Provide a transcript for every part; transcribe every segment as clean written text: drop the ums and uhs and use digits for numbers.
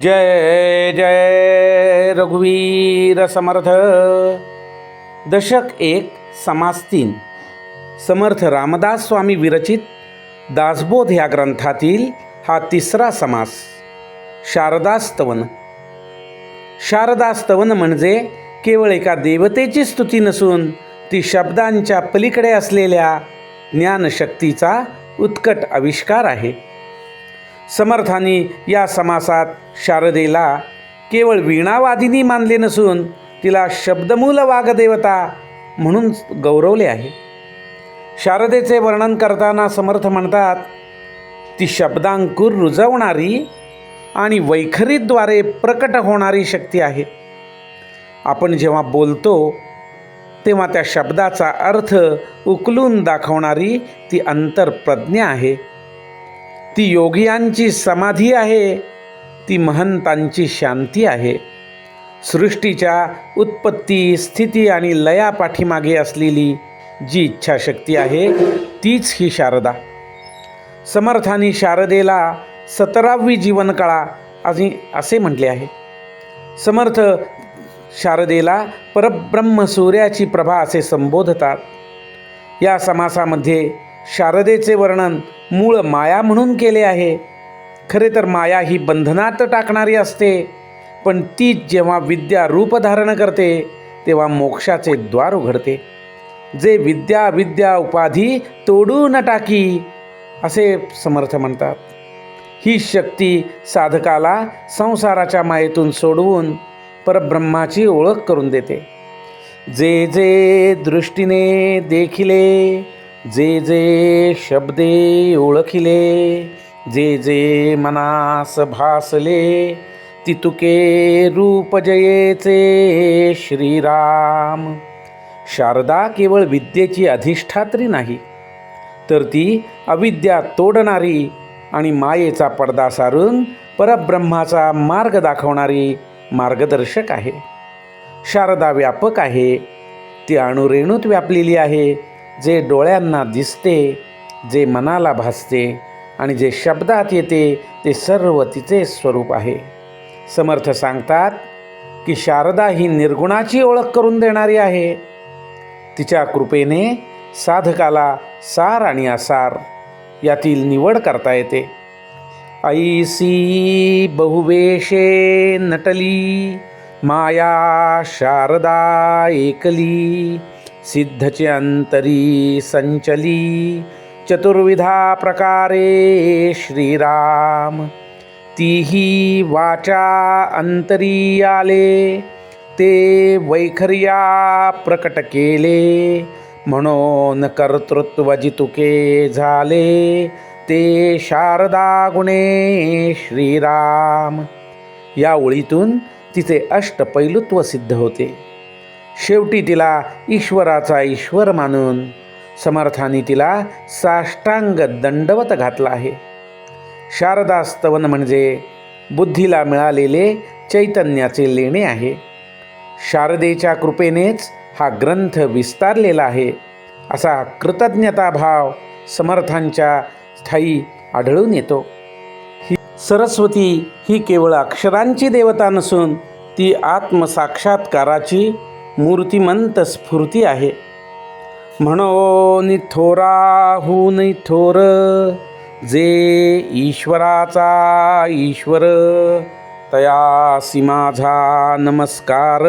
जय जय रघुवीर समर्थ. दशक 1 समास 3. समर्थ रामदास स्वामी विरचित दासबोध या ग्रंथातील हा तिसरा समास. शारदास्तवन. शारदास्तवन म्हणजे केवळ एका देवतेची स्तुती नसून ती शब्दांच्या पलीकडे असलेल्या ज्ञानशक्तीचा उत्कट आविष्कार आहे. समर्थांनी या समासात शारदेला केवळ वीणावादिनी मानले नसून तिला शब्दमूल वाग्देवता म्हणून गौरवले आहे. शारदेचे वर्णन करताना समर्थ म्हणतात, ती शब्दांकुर रुजवणारी आणि वैखरीद्वारे प्रकट होणारी शक्ती आहे. आपण जेव्हा बोलतो तेव्हा त्या शब्दाचा अर्थ उकलून दाखवणारी ती अंतरप्रज्ञा आहे. ती योगियांची समाधी आहे. ती महंतांची शांती आहे. सृष्टीच्या उत्पत्ती, स्थिती आणि लया पाठीमागे असलेली जी इच्छाशक्ती आहे तीच ही शारदा. समर्थांनी शारदेला 17वी जीवनकळा असे म्हटले आहे. समर्थ शारदेला परब्रह्म सूर्याची प्रभा असे संबोधतात. या समासामध्ये शारदेचे वर्णन मूळ माया म्हणून केले आहे. खरे तर माया ही बंधनात टाकणारी असते, पण ती जेव्हा विद्या रूप धारण करते तेव्हा मोक्षाचे द्वार उघडते. जे विद्या विद्या उपाधी तोडून टाकी असे समर्थ म्हणतात. ही शक्ती साधकाला संसाराच्या मायेतून सोडवून परब्रह्माची ओळख करून देते. जे जे दृष्टीने देखिले, जे जे शब्दे ओळखिले, जे जे मनास भासले, तितुके रूप जयेचे श्रीराम. शारदा केवळ विद्येची अधिष्ठात्री नाही, तर ती अविद्या तोडणारी आणि मायेचा पडदा सारून परब्रह्माचा मार्ग दाखवणारी मार्गदर्शक आहे. शारदा व्यापक आहे. ती अणुरेणूत व्यापलेली आहे. जे डोळ्यांना दिसते, जे मनाला भासते आणि जे शब्दात येते ते सर्व तिचे स्वरूप आहे. समर्थ सांगतात की शारदा ही निर्गुणाची ओळख करून देणारी आहे. तिच्या कृपेने साधकाला सार आणि असार यातील निवड करता येते. ऐसी बहुवेशे नटली, माया शारदा एकली, सिद्धचे अंतरी संचली, चतुर्विधा प्रकारे श्रीराम. तीही वाचा अंतरी आले, ते वैखर्या प्रकट केले, म्हणून कर्तृत्व जितुके झाले, ते शारदा गुणे श्रीराम. या ओळीतून तिचे अष्टपैलुत्व सिद्ध होते. शेवटी तिला ईश्वराचा ईश्वर मानून समर्थांनी तिला साष्टांग दंडवत घातला आहे. शारदास्तवन म्हणजे बुद्धीला मिळालेले चैतन्याचे लेणे आहे. शारदेच्या कृपेनेच हा ग्रंथ विस्तारलेला आहे असा कृतज्ञताभाव समर्थांच्या स्थायी आढळून येतो. सरस्वती ही केवळ अक्षरांची देवता नसून ती आत्मसाक्षात्काराची मूर्तिमंत स्फूर्ती आहे. म्हणून थोराहून थोर, जे ईश्वराचा ईश्वर, तयासी माझा नमस्कार,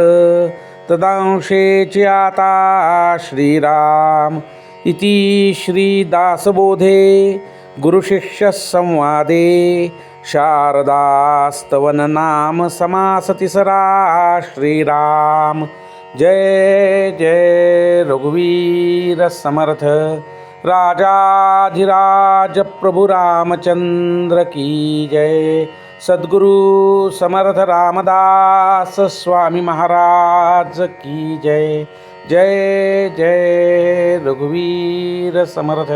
तदांशेचे आता श्रीराम. इति श्री दासबोधे गुरुशिष्य संवादे शारदास्तवन नाम समास तिसरा श्रीराम. जय जय रघुवीर समर्थ. राजाधिराज प्रभु रामचंद्र की जय. सद्गुरु समर्थ रामदास स्वामी महाराज की जय. जय जय रघुवीर समर्थ.